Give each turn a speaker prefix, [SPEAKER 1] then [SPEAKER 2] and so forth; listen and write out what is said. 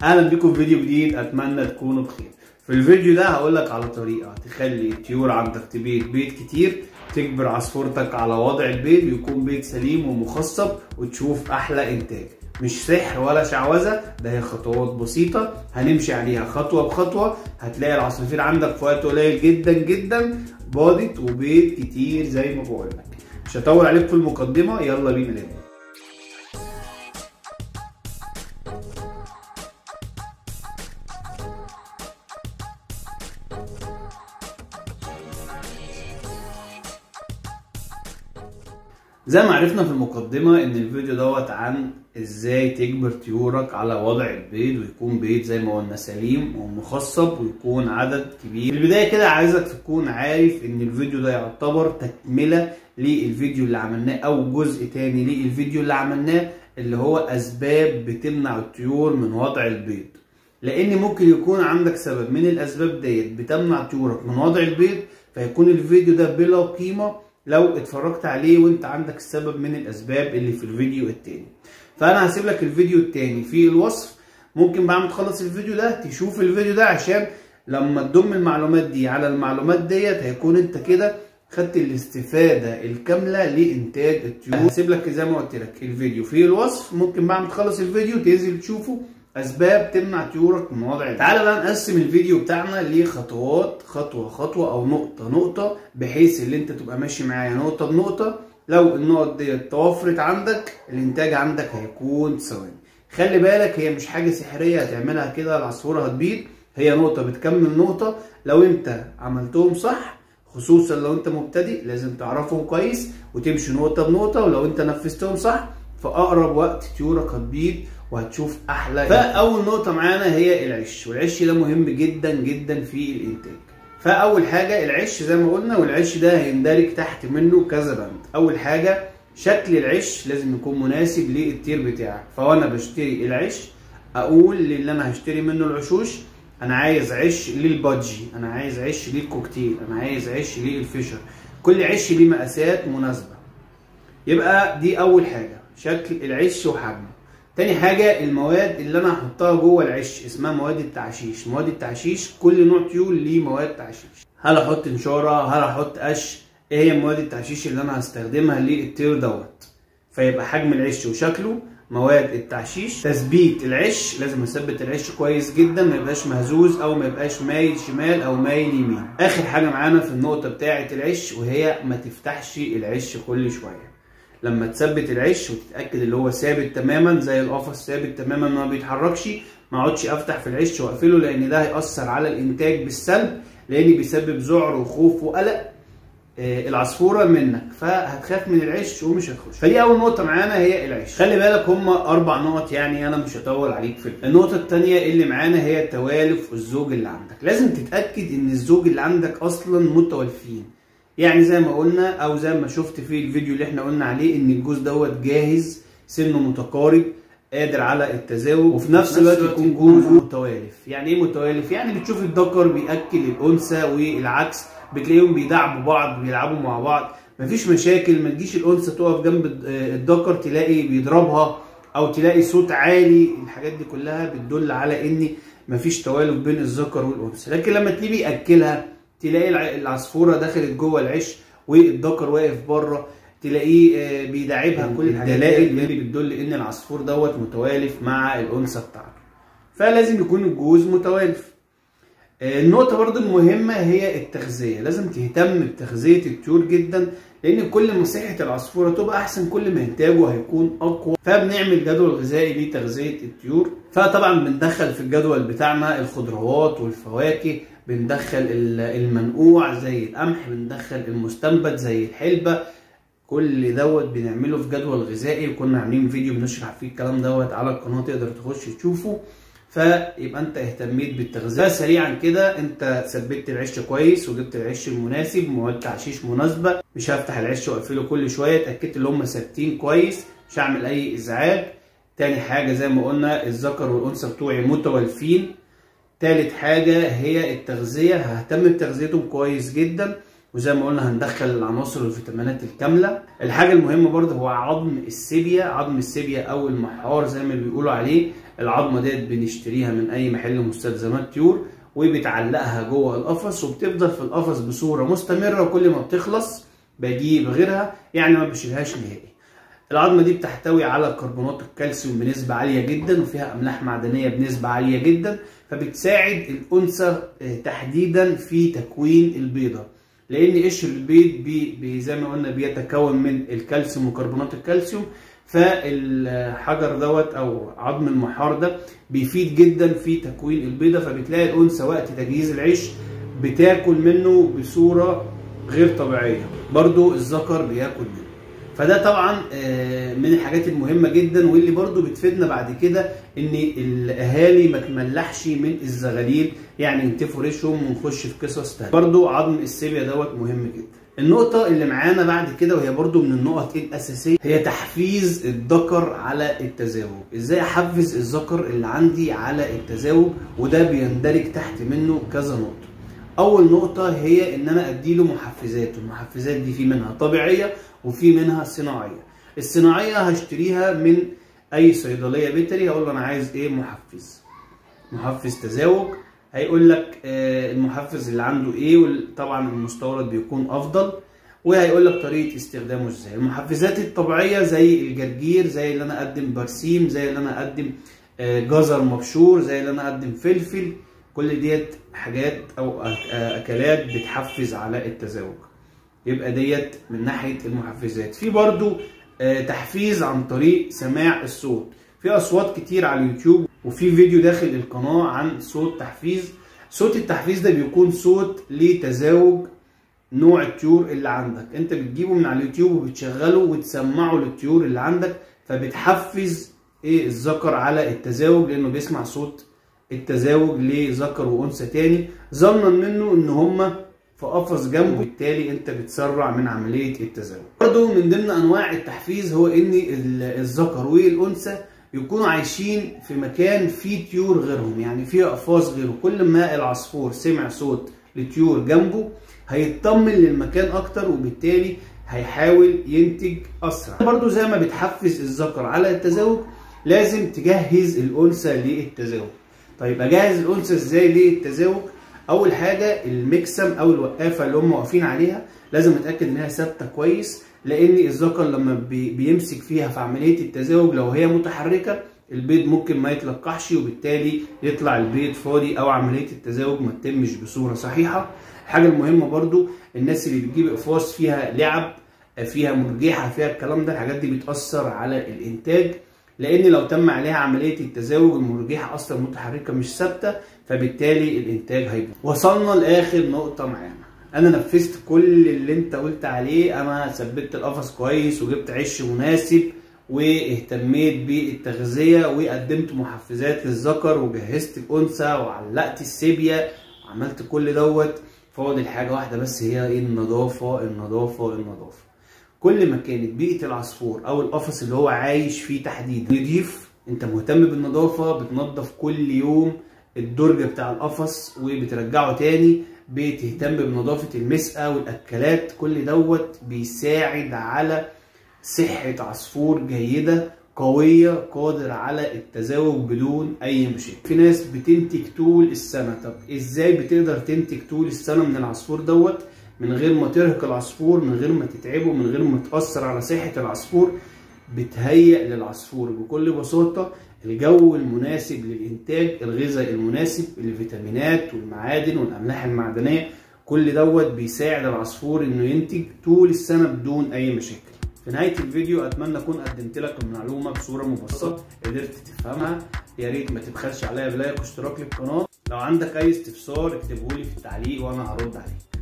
[SPEAKER 1] اهلا بيكم في فيديو جديد، اتمنى تكونوا بخير. في الفيديو ده هقولك على طريقه تخلي الطيور عندك تبيض بيض كتير، تجبر عصفورتك على وضع البيض ويكون بيض سليم ومخصب وتشوف احلى انتاج. مش سحر ولا شعوذه، ده هي خطوات بسيطه هنمشي عليها خطوه بخطوه، هتلاقي العصافير عندك في وقت قليل جدا جدا باضت وبيض كتير زي ما بقولك. مش هطول عليك في المقدمه، يلا بينا نبدا. زي ما عرفنا في المقدمة ان الفيديو دوت عن ازاي تجبر طيورك على وضع البيض ويكون بيض زي ما قلنا سليم ومخصب ويكون عدد كبير. في البداية كده عايزك تكون عارف ان الفيديو ده يعتبر تكملة للفيديو اللي عملناه او جزء تاني للفيديو اللي عملناه اللي هو اسباب بتمنع الطيور من وضع البيض. لان ممكن يكون عندك سبب من الاسباب ديت بتمنع طيورك من وضع البيض، فيكون الفيديو ده بلا قيمة لو اتفرجت عليه وانت عندك السبب من الاسباب اللي في الفيديو التاني. فانا هسيب لك الفيديو التاني في الوصف، ممكن بعد ما تخلص الفيديو ده تشوف الفيديو ده عشان لما تضم المعلومات دي على المعلومات ديت هيكون انت كده خدت الاستفادة الكاملة لانتاج الطيور. هسيب لك زي ما قلت لك الفيديو في الوصف، ممكن بعد ما تخلص الفيديو تنزل تشوفه اسباب تمنع طيورك من وضع البيض. تعالى بقى نقسم الفيديو بتاعنا لخطوات، خطوه خطوه او نقطه نقطه، بحيث ان انت تبقى ماشي معايا نقطه بنقطه. لو النقط دي توفرت عندك الانتاج عندك هيكون ثواني. خلي بالك هي مش حاجه سحريه هتعملها كده العصفوره هتبيض، هي نقطه بتكمل نقطه. لو انت عملتهم صح، خصوصا لو انت مبتدئ، لازم تعرفهم كويس وتمشي نقطه بنقطه، ولو انت نفذتهم صح في اقرب وقت طيورك هتبيض وهتشوف احلى. فاول نقطه معانا هي العش، والعش ده مهم جدا جدا في الانتاج. فاول حاجه العش زي ما قلنا، والعش ده هيندرج تحت منه كذا بند. اول حاجه شكل العش لازم يكون مناسب للطير بتاعك. فوانا بشتري العش اقول للي انا هشتري منه العشوش انا عايز عش للبادجي، انا عايز عش للكوكتيل، انا عايز عش للفيشر. كل عش ليه مقاسات مناسبه. يبقى دي اول حاجه، شكل العش وحجمه. تاني حاجة المواد اللي انا هحطها جوه العش اسمها مواد التعشيش. مواد التعشيش كل نوع طيور ليه مواد تعشيش. هل احط نشارة، هل احط قش، ايه هي مواد التعشيش اللي انا هستخدمها للطير دوت. فيبقى حجم العش وشكله، مواد التعشيش، تثبيت العش، لازم اثبت العش كويس جدا ما يبقاش مهزوز او ما يبقاش مايل شمال او مايل يمين. اخر حاجة معانا في النقطة بتاعة العش وهي ما تفتحش العش كل شوية. لما تثبت العش وتتاكد اللي هو ثابت تماما زي القفص ثابت تماما ما بيتحركش، ما اقعدش افتح في العش واقفله، لان ده هيأثر على الانتاج بالسلب، لان بيسبب ذعر وخوف وقلق العصفوره منك، فهتخاف من العش ومش هتخش. فدي اول نقطه معانا هي العش. خلي بالك هما 4 نقط، يعني انا مش هطول عليك في النقطه الثانيه اللي معانا هي توالف الزوج اللي عندك. لازم تتاكد ان الزوج اللي عندك اصلا متوالفين، يعني زي ما قلنا او زي ما شفت في الفيديو اللي احنا قلنا عليه ان الجوز دوت جاهز، سنه متقارب، قادر على التزاوج، وفي نفس الوقت يكون جوز متوالف. يعني ايه متوالف؟ يعني بتشوف الذكر بياكل الانثى والعكس، بتلاقيهم بيدعبوا بعض بيلعبوا مع بعض، مفيش مشاكل. ما تجيش الانثى تقف جنب الذكر تلاقي بيضربها او تلاقي صوت عالي. الحاجات دي كلها بتدل على ان مفيش توالف بين الذكر والانثى. لكن لما تلاقيه بياكلها، تلاقي العصفوره دخلت جوه العش والذكر واقف بره، تلاقيه بيداعبها. كل الدلائل اللي بتدل ان العصفور دوت متوالف مع الانثى بتاعته، فلازم يكون الجوز متوالف. النقطه برضو المهمه هي التغذيه. لازم تهتم بتغذيه الطيور جدا، لان كل ما صحه العصفوره تبقى احسن كل ما انتاجه هيكون اقوى. فبنعمل جدول غذائي لتغذيه الطيور. فطبعا بندخل في الجدول بتاعنا الخضروات والفواكه، بندخل المنقوع زي القمح، بندخل المستنبت زي الحلبة. كل دوت بنعمله في جدول غذائي، وكنا عاملين فيديو بنشرح فيه الكلام دوت على القناة، تقدر تخش تشوفه. فيبقى انت اهتميت بالتغذية. سريعا كده انت ثبت العش كويس وجبت العش المناسب، مواد تعشيش مناسبة، مش هفتح العش واقفله كل شوية، اتأكدت ان هم ثابتين كويس، مش هعمل اي ازعاج. تاني حاجة زي ما قلنا الذكر والانثى بتوعي متوالفين. تالت حاجة هي التغذية، ههتم بتغذيتهم كويس جدا، وزي ما قلنا هندخل العناصر والفيتامينات الكامله. الحاجه المهمه برضه هو عظم السيبيا. عظم السيبيا او المحار زي ما بيقولوا عليه، العظمه ديت بنشتريها من اي محل مستلزمات طيور، وبتعلقها جوه القفص وبتفضل في القفص بصوره مستمره، وكل ما بتخلص بجيب غيرها، يعني ما بشيلهاش نهائي. العظمه دي بتحتوي على كربونات الكالسيوم بنسبه عاليه جدا، وفيها املاح معدنيه بنسبه عاليه جدا، فبتساعد الانثى تحديدا في تكوين البيضه، لان قشر البيض زي ما قلنا بيتكون من الكالسيوم وكربونات الكالسيوم. فالحجر دوت او عظم المحار ده بيفيد جدا في تكوين البيضه، فبتلاقي الانثى وقت تجهيز العيش بتاكل منه بصوره غير طبيعيه، برضو الذكر بياكل منه. فده طبعا من الحاجات المهمه جدا، واللي برضو بتفيدنا بعد كده ان الاهالي ما تملحش من الزغاليل، يعني ينتفوا ريشهم ونخش في قصص تانية. برضو عظم السيبيا دوت مهم جدا. النقطة اللي معانا بعد كده وهي برضو من النقط الأساسية هي تحفيز الذكر على التزاوج. ازاي احفز الذكر اللي عندي على التزاوج؟ وده بيندرج تحت منه كذا نقطة. أول نقطة هي إن أنا أديله محفزات، والمحفزات دي في منها طبيعية وفي منها صناعية. الصناعية هشتريها من أي صيدلية بيطري، هقول له أنا عايز إيه؟ محفز تزاوج. هيقول لك المحفز اللي عنده ايه، وطبعا المستورد بيكون افضل، وهيقول لك طريقه استخدامه ازاي. المحفزات الطبيعيه زي الجرجير، زي اللي انا اقدم برسيم، زي اللي انا اقدم جزر مبشور، زي اللي انا اقدم فلفل، كل ديت حاجات او اكلات بتحفز على التزاوج. يبقى ديت من ناحيه المحفزات. في برضو تحفيز عن طريق سماع الصوت. في اصوات كتير على اليوتيوب، وفي فيديو داخل القناه عن صوت تحفيز. صوت التحفيز ده بيكون صوت لتزاوج نوع الطيور اللي عندك، انت بتجيبه من على اليوتيوب وبتشغله وتسمعه للطيور اللي عندك، فبتحفز الذكر على التزاوج، لانه بيسمع صوت التزاوج لذكر وانثى تاني، ظنا منه ان هما في قفص جنبه، وبالتالي انت بتسرع من عمليه التزاوج. برضه من ضمن انواع التحفيز هو ان الذكر والانثى يكونوا عايشين في مكان فيه طيور غيرهم، يعني فيه اقفاص غيره. كل ما العصفور سمع صوت لطيور جنبه هيطمن للمكان اكتر، وبالتالي هيحاول ينتج اسرع. برضو زي ما بتحفز الذكر على التزاوج، لازم تجهز الانثى للتزاوج. طيب اجهز الانثى ازاي للتزاوج؟ اول حاجه المكسم او الوقافه اللي هم واقفين عليها لازم اتاكد انها ثابته كويس، لان الذكر لما بيمسك فيها في عمليه التزاوج لو هي متحركه البيض ممكن ما يتلقحش، وبالتالي يطلع البيض فاضي او عمليه التزاوج ما تتمش بصوره صحيحه. الحاجه المهمه برضو الناس اللي بتجيب اقفاص فيها لعب، فيها مرجحه، فيها الكلام ده، الحاجات دي بتاثر على الانتاج، لان لو تم عليها عمليه التزاوج المرجحه اصلا متحركه مش ثابته، فبالتالي الانتاج هيبقى. وصلنا لاخر نقطه معانا. انا نفذت كل اللي انت قلت عليه، انا ثبت القفص كويس وجبت عش مناسب واهتميت بالتغذيه وقدمت محفزات للذكر وجهزت الانثى وعلقت السيبيا، عملت كل دوت. فاضل حاجه واحده بس، هي النظافه النظافه النظافه. كل ما كانت بيئه العصفور او القفص اللي هو عايش فيه تحديدا نضيف، انت مهتم بالنظافه، بتنظف كل يوم الدرج بتاع القفص وبترجعه تاني، بتهتم بنظافه المسقى والاكلات، كل دوت بيساعد على صحه عصفور جيده قويه قادر على التزاوج بدون اي مشاكل. في ناس بتنتج طول السنه. طب ازاي بتقدر تنتج طول السنه من العصفور دوت من غير ما ترهق العصفور، من غير ما تتعبه، من غير ما تاثر على صحه العصفور؟ بتهيئ للعصفور بكل بساطه الجو المناسب للانتاج، الغذاء المناسب، الفيتامينات والمعادن والاملاح المعدنيه، كل دوت بيساعد العصفور انه ينتج طول السنه بدون اي مشاكل. في نهايه الفيديو اتمنى اكون قدمت لك المعلومه بصوره مبسطه قدرت تفهمها. يا ريت ما تبخلش عليا بلايك واشتراك للقناه. لو عندك اي استفسار اكتبه لي في التعليق وانا هرد عليك.